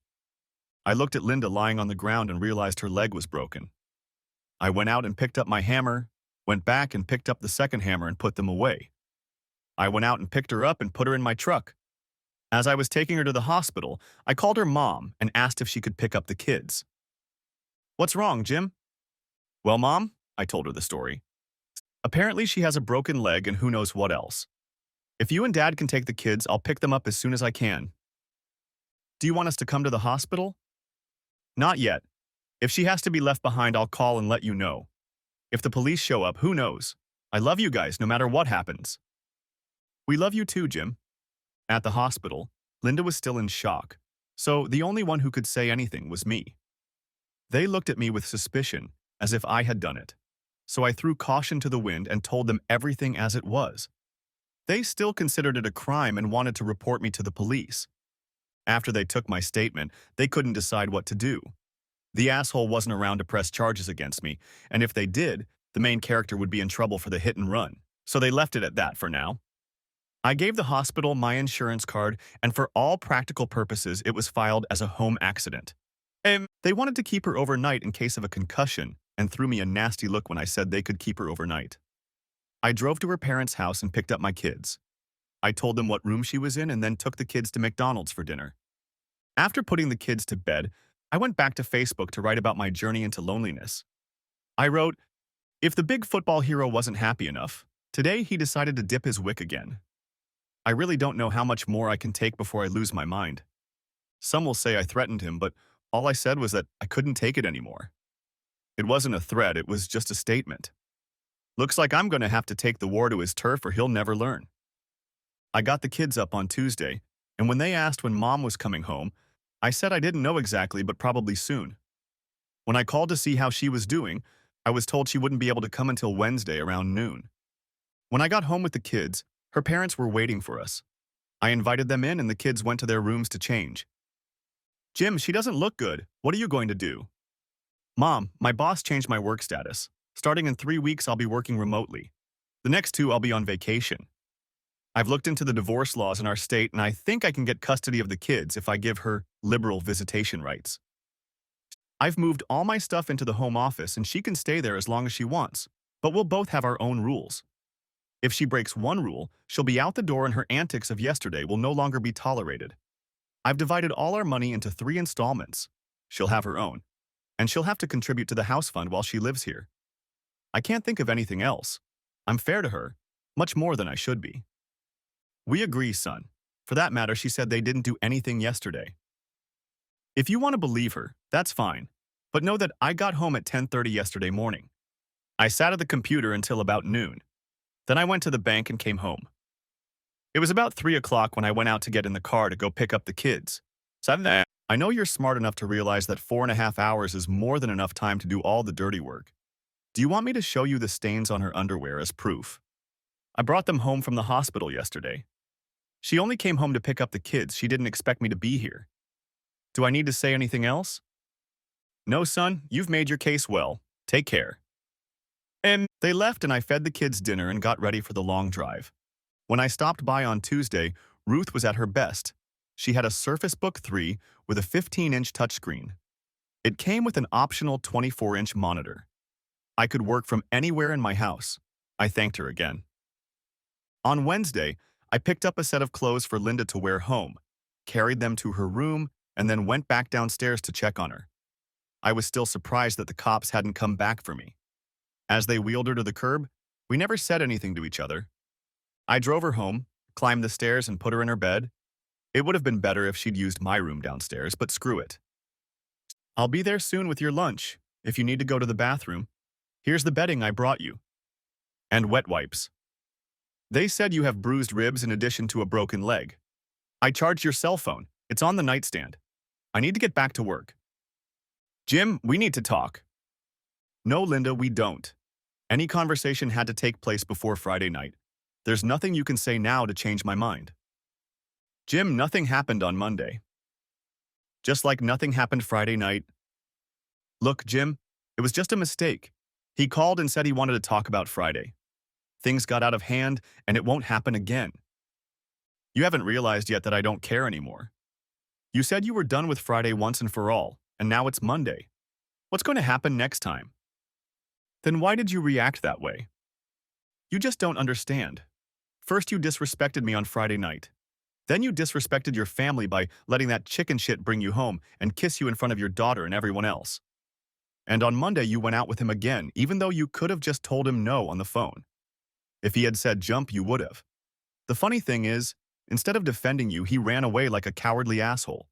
I looked at Linda lying on the ground and realized her leg was broken. I went out and picked up my hammer, went back and picked up the second hammer and put them away. I went out and picked her up and put her in my truck. As I was taking her to the hospital, I called her mom and asked if she could pick up the kids. "What's wrong, Jim?" "Well, Mom," I told her the story. "Apparently she has a broken leg and who knows what else. If you and Dad can take the kids, I'll pick them up as soon as I can." "Do you want us to come to the hospital?" "Not yet. If she has to be left behind, I'll call and let you know. If the police show up, who knows? I love you guys no matter what happens." "We love you too, Jim." At the hospital, Linda was still in shock, so the only one who could say anything was me. They looked at me with suspicion, as if I had done it, so I threw caution to the wind and told them everything as it was. They still considered it a crime and wanted to report me to the police. After they took my statement, they couldn't decide what to do. The asshole wasn't around to press charges against me, and if they did, the main character would be in trouble for the hit and run. So they left it at that for now. I gave the hospital my insurance card, and for all practical purposes, it was filed as a home accident. They wanted to keep her overnight in case of a concussion, and threw me a nasty look when I said they could keep her overnight. I drove to her parents' house and picked up my kids. I told them what room she was in and then took the kids to McDonald's for dinner. After putting the kids to bed, I went back to Facebook to write about my journey into loneliness. I wrote, "If the big football hero wasn't happy enough, today he decided to dip his wick again. I really don't know how much more I can take before I lose my mind." Some will say I threatened him, but all I said was that I couldn't take it anymore. It wasn't a threat, it was just a statement. Looks like I'm going to have to take the war to his turf or he'll never learn. I got the kids up on Tuesday, and when they asked when Mom was coming home, I said I didn't know exactly, but probably soon. When I called to see how she was doing, I was told she wouldn't be able to come until Wednesday around noon. When I got home with the kids, her parents were waiting for us. I invited them in and the kids went to their rooms to change. "Jim, she doesn't look good. What are you going to do?" "Mom, my boss changed my work status. Starting in 3 weeks, I'll be working remotely. The next 2, I'll be on vacation. I've looked into the divorce laws in our state, and I think I can get custody of the kids if I give her liberal visitation rights. I've moved all my stuff into the home office, and she can stay there as long as she wants, but we'll both have our own rules. If she breaks one rule, she'll be out the door and her antics of yesterday will no longer be tolerated. I've divided all our money into 3 installments. She'll have her own, and she'll have to contribute to the house fund while she lives here. I can't think of anything else. I'm fair to her, much more than I should be." "We agree, son. For that matter, she said they didn't do anything yesterday. If you want to believe her, that's fine. But know that I got home at 10:30 yesterday morning. I sat at the computer until about noon. Then I went to the bank and came home. It was about 3 o'clock when I went out to get in the car to go pick up the kids. I know you're smart enough to realize that 4.5 hours is more than enough time to do all the dirty work. Do you want me to show you the stains on her underwear as proof? I brought them home from the hospital yesterday. She only came home to pick up the kids. She didn't expect me to be here. Do I need to say anything else?" "No, son, you've made your case well. Take care." And they left and I fed the kids dinner and got ready for the long drive. When I stopped by on Tuesday, Ruth was at her best. She had a Surface Book 3 with a 15-inch touchscreen. It came with an optional 24-inch monitor. I could work from anywhere in my house. I thanked her again. On Wednesday, I picked up a set of clothes for Linda to wear home, carried them to her room, and then went back downstairs to check on her. I was still surprised that the cops hadn't come back for me. As they wheeled her to the curb, we never said anything to each other. I drove her home, climbed the stairs, and put her in her bed. It would have been better if she'd used my room downstairs, but screw it. "I'll be there soon with your lunch, if you need to go to the bathroom. Here's the bedding I brought you. And wet wipes. They said you have bruised ribs in addition to a broken leg. I charged your cell phone. It's on the nightstand. I need to get back to work. Jim, we need to talk." "No, Linda, we don't. Any conversation had to take place before Friday night. There's nothing you can say now to change my mind." "Jim, nothing happened on Monday. Just like nothing happened Friday night. Look, Jim, it was just a mistake. He called and said he wanted to talk about Friday. Things got out of hand, and it won't happen again. You haven't realized yet that I don't care anymore. You said you were done with Friday once and for all, and now it's Monday. What's going to happen next time?" "Then why did you react that way? You just don't understand. First you disrespected me on Friday night. Then you disrespected your family by letting that chicken shit bring you home and kiss you in front of your daughter and everyone else. And on Monday you went out with him again, even though you could have just told him no on the phone. If he had said jump, you would have. The funny thing is, instead of defending you, he ran away like a cowardly asshole.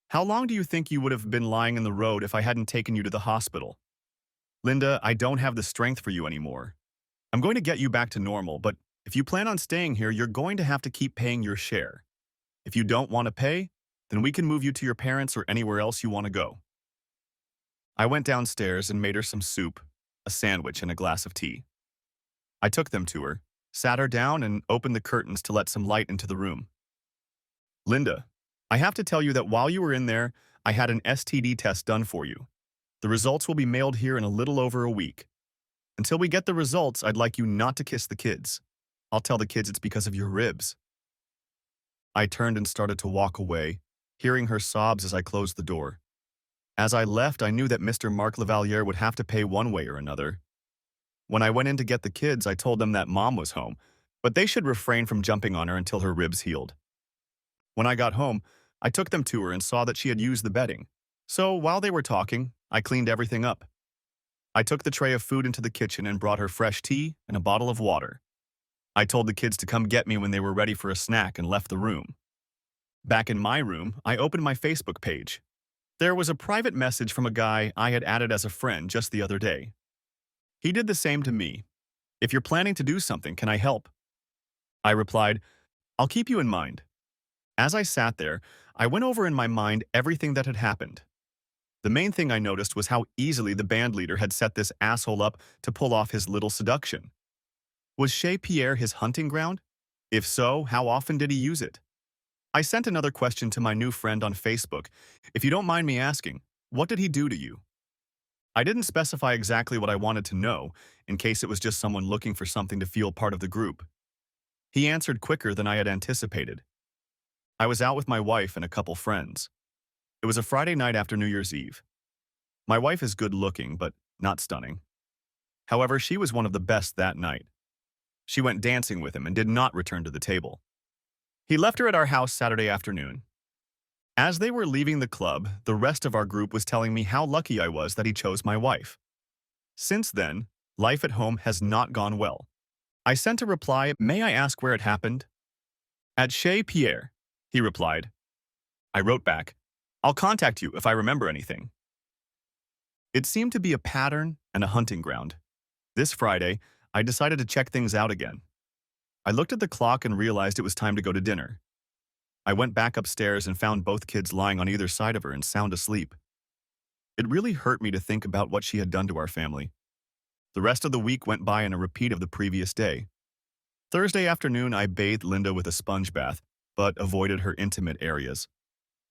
How long do you think you would have been lying in the road if I hadn't taken you to the hospital? Linda, I don't have the strength for you anymore. I'm going to get you back to normal, but if you plan on staying here, you're going to have to keep paying your share. If you don't want to pay, then we can move you to your parents or anywhere else you want to go." I went downstairs and made her some soup, a sandwich, and a glass of tea. I took them to her, sat her down, and opened the curtains to let some light into the room. "Linda, I have to tell you that while you were in there, I had an STD test done for you. The results will be mailed here in a little over a week. Until we get the results, I'd like you not to kiss the kids. I'll tell the kids it's because of your ribs." I turned and started to walk away, hearing her sobs as I closed the door. As I left, I knew that Mr. Mark Lavalier would have to pay one way or another. When I went in to get the kids, I told them that Mom was home, but they should refrain from jumping on her until her ribs healed. When I got home, I took them to her and saw that she had used the bedding. So while they were talking, I cleaned everything up. I took the tray of food into the kitchen and brought her fresh tea and a bottle of water. I told the kids to come get me when they were ready for a snack and left the room. Back in my room, I opened my Facebook page. There was a private message from a guy I had added as a friend just the other day. He did the same to me. "If you're planning to do something, can I help?" I replied, "I'll keep you in mind." As I sat there, I went over in my mind everything that had happened. The main thing I noticed was how easily the band leader had set this asshole up to pull off his little seduction. Was Chez Pierre his hunting ground? If so, how often did he use it? I sent another question to my new friend on Facebook. "If you don't mind me asking, what did he do to you?" I didn't specify exactly what I wanted to know, in case it was just someone looking for something to feel part of the group. He answered quicker than I had anticipated. I was out with my wife and a couple friends. It was a Friday night after New Year's Eve. My wife is good looking, but not stunning. However, she was one of the best that night. She went dancing with him and did not return to the table. He left her at our house Saturday afternoon. As they were leaving the club, the rest of our group was telling me how lucky I was that he chose my wife. Since then, life at home has not gone well. I sent a reply, "May I ask where it happened?" "At Chez Pierre," he replied. I wrote back, "I'll contact you if I remember anything." It seemed to be a pattern and a hunting ground. This Friday, I decided to check things out again. I looked at the clock and realized it was time to go to dinner. I went back upstairs and found both kids lying on either side of her and sound asleep. It really hurt me to think about what she had done to our family. The rest of the week went by in a repeat of the previous day. Thursday afternoon, I bathed Linda with a sponge bath, but avoided her intimate areas.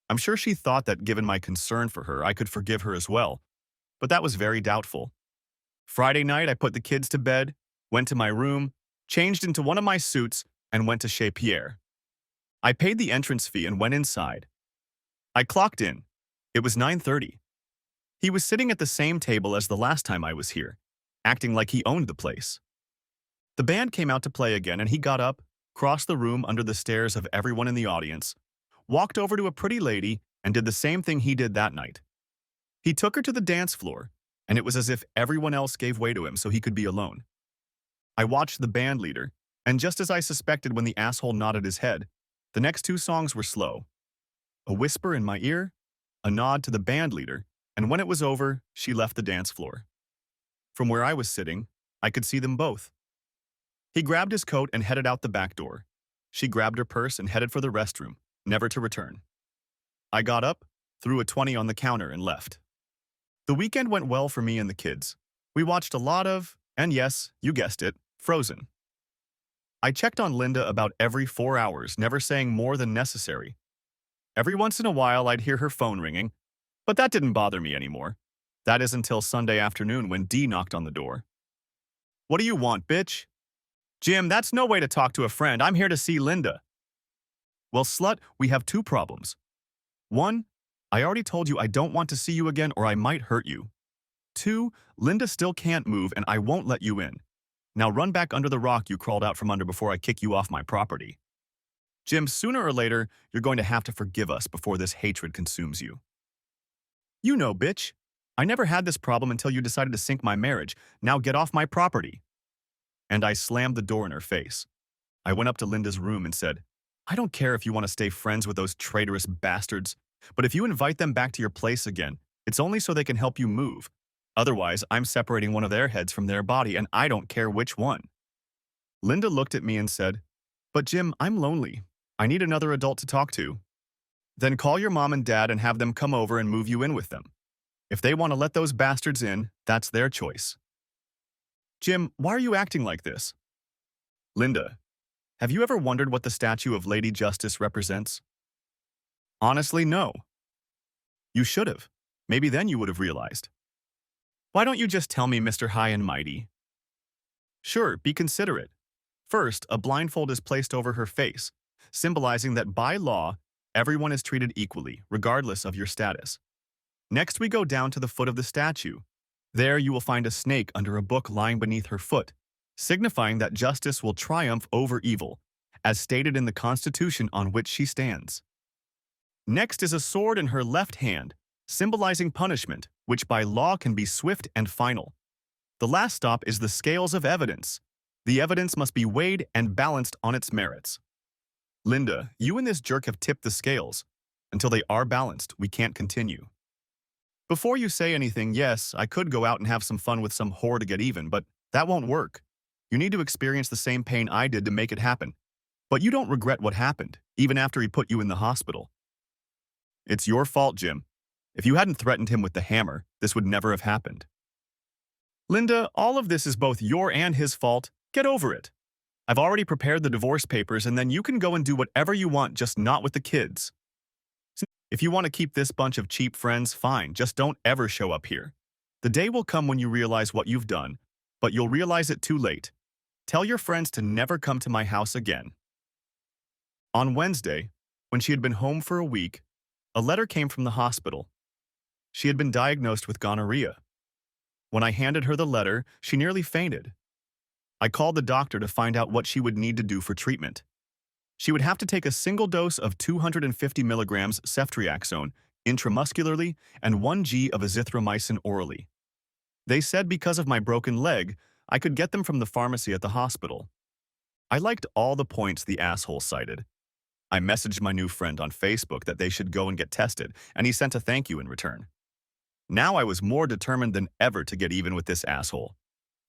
I'm sure she thought that given my concern for her, I could forgive her as well, but that was very doubtful. Friday night, I put the kids to bed, went to my room, changed into one of my suits, and went to Chez Pierre. I paid the entrance fee and went inside. I clocked in. It was 9:30. He was sitting at the same table as the last time I was here, acting like he owned the place. The band came out to play again and he got up, crossed the room under the stares of everyone in the audience, walked over to a pretty lady, and did the same thing he did that night. He took her to the dance floor, and it was as if everyone else gave way to him so he could be alone. I watched the band leader, and just as I suspected when the asshole nodded his head, the next two songs were slow. A whisper in my ear, a nod to the band leader, and when it was over, she left the dance floor. From where I was sitting, I could see them both. He grabbed his coat and headed out the back door. She grabbed her purse and headed for the restroom, never to return. I got up, threw a 20 on the counter, and left. The weekend went well for me and the kids. We watched a lot of, and yes, you guessed it, Frozen. I checked on Linda about every 4 hours, never saying more than necessary. Every once in a while, I'd hear her phone ringing, but that didn't bother me anymore. That is until Sunday afternoon when Dee knocked on the door. "What do you want, bitch?" "Jim, that's no way to talk to a friend. I'm here to see Linda." "Well, slut, we have two problems. One, I already told you I don't want to see you again or I might hurt you. Two, Linda still can't move and I won't let you in. Now run back under the rock you crawled out from under before I kick you off my property. Jim, sooner or later, you're going to have to forgive us before this hatred consumes you." "You know, bitch. I never had this problem until you decided to sink my marriage. Now get off my property." And I slammed the door in her face. I went up to Linda's room and said, "I don't care if you want to stay friends with those traitorous bastards, but if you invite them back to your place again, it's only so they can help you move. Otherwise, I'm separating one of their heads from their body, and I don't care which one." Linda looked at me and said, "But Jim, I'm lonely. I need another adult to talk to." "Then call your mom and dad and have them come over and move you in with them. If they want to let those bastards in, that's their choice." "Jim, why are you acting like this?" "Linda, have you ever wondered what the statue of Lady Justice represents?" Honestly, no. You should have. Maybe then you would have realized. Why don't you just tell me, Mr. High and Mighty? Sure, be considerate. First, a blindfold is placed over her face, symbolizing that by law, everyone is treated equally, regardless of your status. Next, we go down to the foot of the statue. There you will find a snake under a book lying beneath her foot, signifying that justice will triumph over evil, as stated in the Constitution on which she stands. Next is a sword in her left hand, symbolizing punishment, which by law can be swift and final. The last stop is the scales of evidence. The evidence must be weighed and balanced on its merits. Linda, you and this jerk have tipped the scales. Until they are balanced, we can't continue. Before you say anything, yes, I could go out and have some fun with some whore to get even, but that won't work. You need to experience the same pain I did to make it happen. But you don't regret what happened, even after he put you in the hospital. It's your fault, Jim. If you hadn't threatened him with the hammer, this would never have happened. Linda, all of this is both your and his fault. Get over it. I've already prepared the divorce papers, and then you can go and do whatever you want, just not with the kids. If you want to keep this bunch of cheap friends, fine, just don't ever show up here. The day will come when you realize what you've done, but you'll realize it too late. Tell your friends to never come to my house again. On Wednesday, when she had been home for a week, a letter came from the hospital. She had been diagnosed with gonorrhea. When I handed her the letter, she nearly fainted. I called the doctor to find out what she would need to do for treatment. She would have to take a single dose of 250 milligrams ceftriaxone intramuscularly and 1 g of azithromycin orally. They said because of my broken leg, I could get them from the pharmacy at the hospital. I liked all the points the asshole cited. I messaged my new friend on Facebook that they should go and get tested, and he sent a thank you in return. Now I was more determined than ever to get even with this asshole.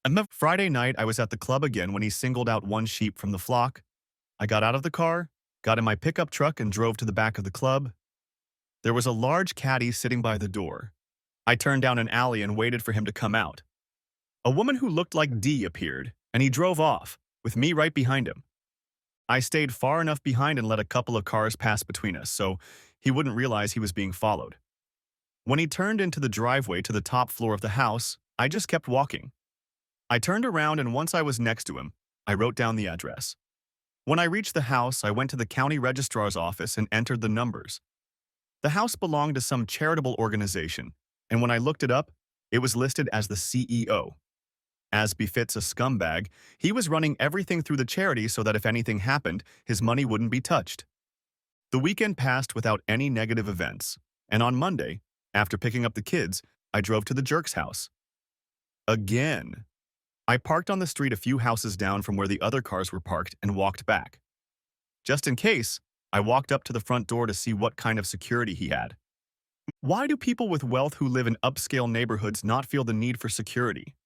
And the Friday night, I was at the club again when he singled out one sheep from the flock. I got out of the car, got in my pickup truck, and drove to the back of the club. There was a large caddy sitting by the door. I turned down an alley and waited for him to come out. A woman who looked like Dee appeared, and he drove off, with me right behind him. I stayed far enough behind and let a couple of cars pass between us, so he wouldn't realize he was being followed. When he turned into the driveway to the top floor of the house, I just kept walking. I turned around, and once I was next to him, I wrote down the address. When I reached the house, I went to the county registrar's office and entered the numbers. The house belonged to some charitable organization, and when I looked it up, it was listed as the CEO. As befits a scumbag, he was running everything through the charity so that if anything happened, his money wouldn't be touched. The weekend passed without any negative events, and on Monday, after picking up the kids, I drove to the jerk's house. Again. I parked on the street a few houses down from where the other cars were parked and walked back. Just in case, I walked up to the front door to see what kind of security he had. Why do people with wealth who live in upscale neighborhoods not feel the need for security?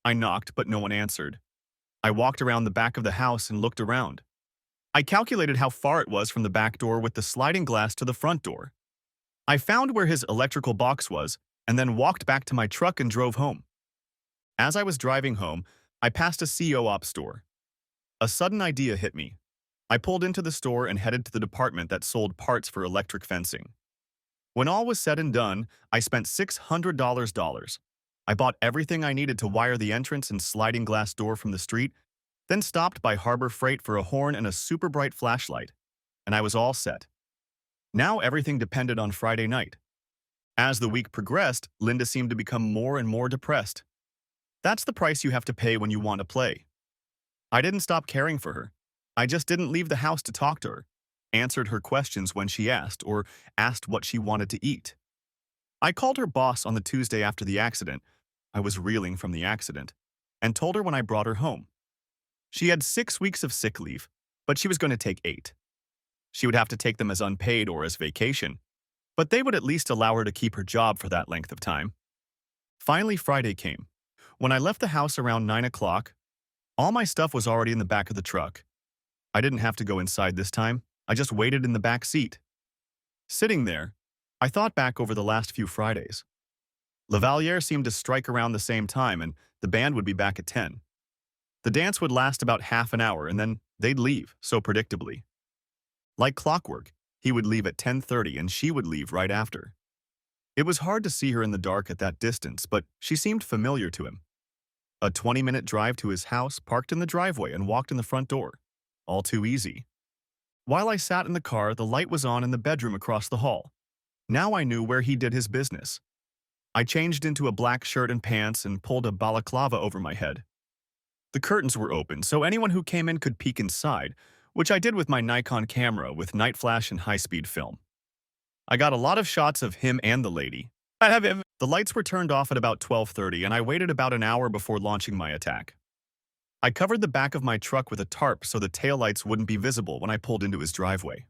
I knocked, but no one answered. I walked around the back of the house and looked around. I calculated how far it was from the back door with the sliding glass to the front door. I found where his electrical box was and then walked back to my truck and drove home. As I was driving home, I passed a CO-op store. A sudden idea hit me. I pulled into the store and headed to the department that sold parts for electric fencing. When all was said and done, I spent $600. I bought everything I needed to wire the entrance and sliding glass door from the street, then stopped by Harbor Freight for a horn and a super bright flashlight, and I was all set. Now everything depended on Friday night. As the week progressed, Linda seemed to become more and more depressed. That's the price you have to pay when you want to play. I didn't stop caring for her. I just didn't leave the house to talk to her, answered her questions when she asked, or asked what she wanted to eat. I called her boss on the Tuesday after the accident. I was reeling from the accident, and told her when I brought her home. She had 6 weeks of sick leave, but she was going to take 8. She would have to take them as unpaid or as vacation, but they would at least allow her to keep her job for that length of time. Finally, Friday came. When I left the house around 9 o'clock, all my stuff was already in the back of the truck. I didn't have to go inside this time. I just waited in the back seat. Sitting there, I thought back over the last few Fridays. Lavalier seemed to strike around the same time, and the band would be back at 10. The dance would last about half an hour, and then they'd leave, so predictably. Like clockwork, He would leave at 10:30 and she would leave right after. It was hard to see her in the dark at that distance, but she seemed familiar to him. A 20-minute drive to his house, parked in the driveway and walked in the front door. All too easy. While I sat in the car, the light was on in the bedroom across the hall. Now I knew where he did his business. I changed into a black shirt and pants and pulled a balaclava over my head. The curtains were open, so anyone who came in could peek inside, which I did with my Nikon camera with night flash and high-speed film. I got a lot of shots of him and the lady. I have him. The lights were turned off at about 12:30, and I waited about an hour before launching my attack. I covered the back of my truck with a tarp so the taillights wouldn't be visible when I pulled into his driveway.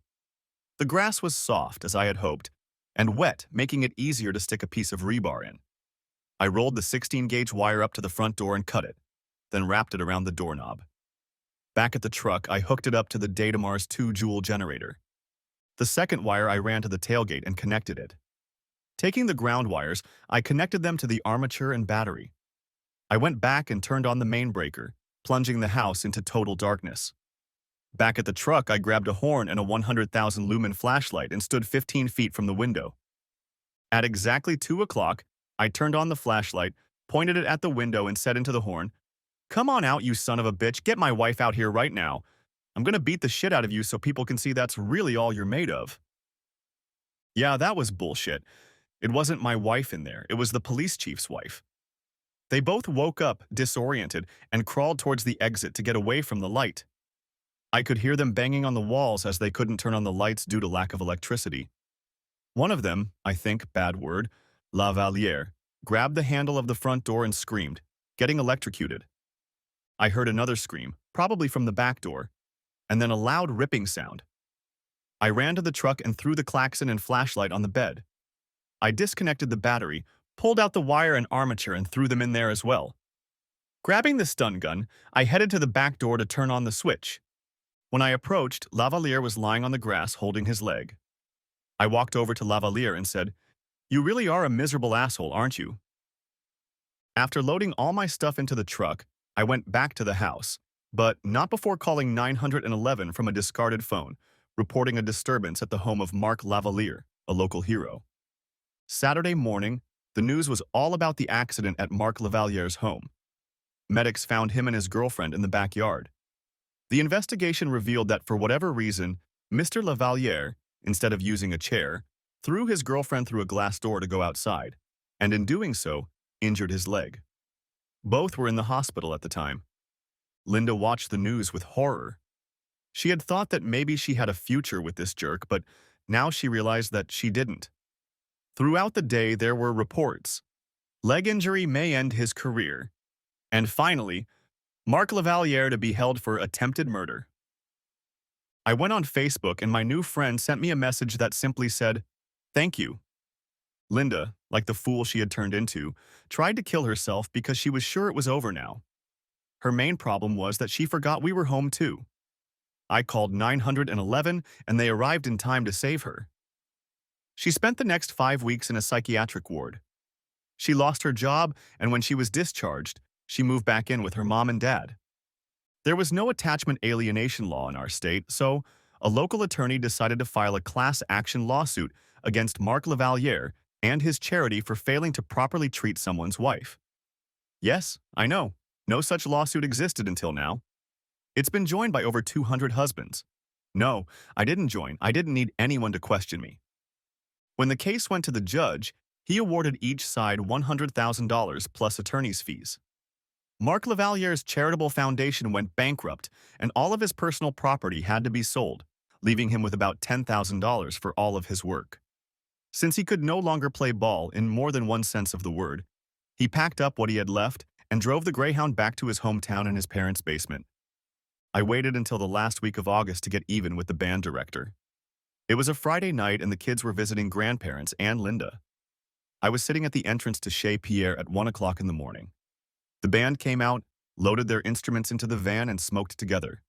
The grass was soft, as I had hoped, and wet, making it easier to stick a piece of rebar in. I rolled the 16-gauge wire up to the front door and cut it, then wrapped it around the doorknob. Back at the truck, I hooked it up to the Datamar's 2-joule generator. The second wire I ran to the tailgate and connected it. Taking the ground wires, I connected them to the armature and battery. I went back and turned on the main breaker, plunging the house into total darkness. Back at the truck, I grabbed a horn and a 100,000 lumen flashlight and stood 15 feet from the window. At exactly 2 o'clock, I turned on the flashlight, pointed it at the window and said into the horn, "Come on out, you son of a bitch, get my wife out here right now. I'm gonna beat the shit out of you so people can see that's really all you're made of." Yeah, that was bullshit. It wasn't my wife in there, it was the police chief's wife. They both woke up, disoriented, and crawled towards the exit to get away from the light. I could hear them banging on the walls as they couldn't turn on the lights due to lack of electricity. One of them, I think, bad word, Lavaliere, grabbed the handle of the front door and screamed, getting electrocuted. I heard another scream, probably from the back door, and then a loud ripping sound. I ran to the truck and threw the klaxon and flashlight on the bed. I disconnected the battery, pulled out the wire and armature and threw them in there as well. Grabbing the stun gun, I headed to the back door to turn on the switch. When I approached, Lavaliere was lying on the grass holding his leg. I walked over to Lavaliere and said, "You really are a miserable asshole, aren't you?" After loading all my stuff into the truck, I went back to the house, but not before calling 911 from a discarded phone, reporting a disturbance at the home of Mark Lavaliere, a local hero. Saturday morning, the news was all about the accident at Mark Lavaliere's home. Medics found him and his girlfriend in the backyard. The investigation revealed that for whatever reason, Mr. Lavaliere, instead of using a chair, threw his girlfriend through a glass door to go outside, and in doing so, injured his leg. Both were in the hospital at the time. Linda watched the news with horror. She had thought that maybe she had a future with this jerk, but now she realized that she didn't. Throughout the day, there were reports. Leg injury may end his career. And finally, Mark Lavaliere to be held for attempted murder. I went on Facebook and my new friend sent me a message that simply said, "Thank you." Linda, like the fool she had turned into, tried to kill herself because she was sure it was over now. Her main problem was that she forgot we were home too. I called 911 and they arrived in time to save her. She spent the next 5 weeks in a psychiatric ward. She lost her job, and when she was discharged, she moved back in with her mom and dad. There was no attachment alienation law in our state, so a local attorney decided to file a class action lawsuit against Mark Lavaliere and his charity for failing to properly treat someone's wife. Yes, I know, no such lawsuit existed until now. It's been joined by over 200 husbands. No, I didn't join. I didn't need anyone to question me. When the case went to the judge, he awarded each side $100,000 plus attorney's fees. Mark Lavaliere's charitable foundation went bankrupt, and all of his personal property had to be sold, leaving him with about $10,000 for all of his work. Since he could no longer play ball in more than one sense of the word, he packed up what he had left and drove the Greyhound back to his hometown in his parents' basement. I waited until the last week of August to get even with the band director. It was a Friday night and the kids were visiting grandparents and Linda. I was sitting at the entrance to Chez Pierre at 1 o'clock in the morning. The band came out, loaded their instruments into the van and smoked together.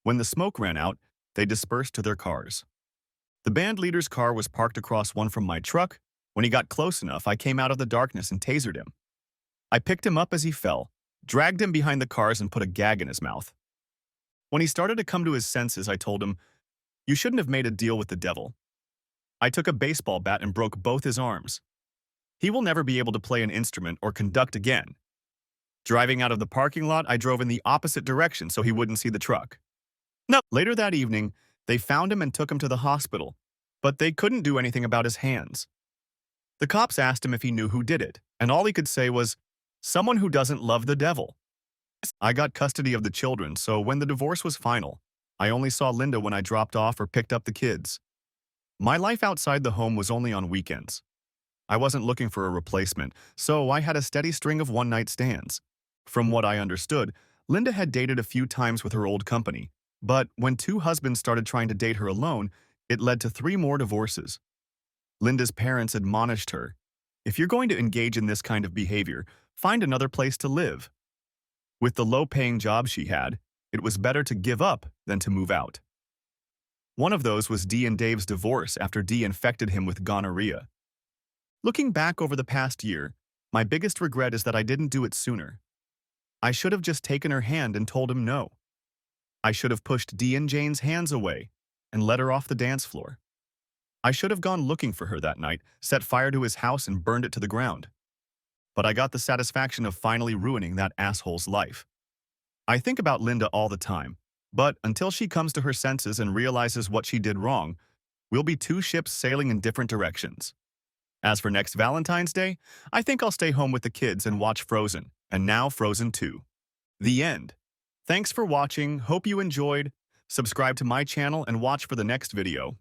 When the smoke ran out, they dispersed to their cars. The band leader's car was parked across one from my truck. When he got close enough, I came out of the darkness and tasered him. I picked him up as he fell, dragged him behind the cars and put a gag in his mouth. When he started to come to his senses, I told him, You shouldn't have made a deal with the devil. I took a baseball bat and broke both his arms. He will never be able to play an instrument or conduct again. Driving out of the parking lot, I drove in the opposite direction so he wouldn't see the truck. No. Later that evening, they found him and took him to the hospital, but they couldn't do anything about his hands. The cops asked him if he knew who did it, and all he could say was, "Someone who doesn't love the devil." I got custody of the children, so when the divorce was final, I only saw Linda when I dropped off or picked up the kids. My life outside the home was only on weekends. I wasn't looking for a replacement, so I had a steady string of one-night stands. From what I understood, Linda had dated a few times with her old company, but when two husbands started trying to date her alone, it led to 3 more divorces. Linda's parents admonished her, "If you're going to engage in this kind of behavior, find another place to live." With the low-paying job she had, it was better to give up than to move out. One of those was Dee and Dave's divorce after Dee infected him with gonorrhea. Looking back over the past year, my biggest regret is that I didn't do it sooner. I should have just taken her hand and told him no. I should have pushed Dee and Jane's hands away and let her off the dance floor. I should have gone looking for her that night, set fire to his house and burned it to the ground. But I got the satisfaction of finally ruining that asshole's life. I think about Linda all the time, but until she comes to her senses and realizes what she did wrong, we'll be 2 ships sailing in different directions. As for next Valentine's Day, I think I'll stay home with the kids and watch Frozen, and now Frozen 2. The end. Thanks for watching, hope you enjoyed. Subscribe to my channel and watch for the next video.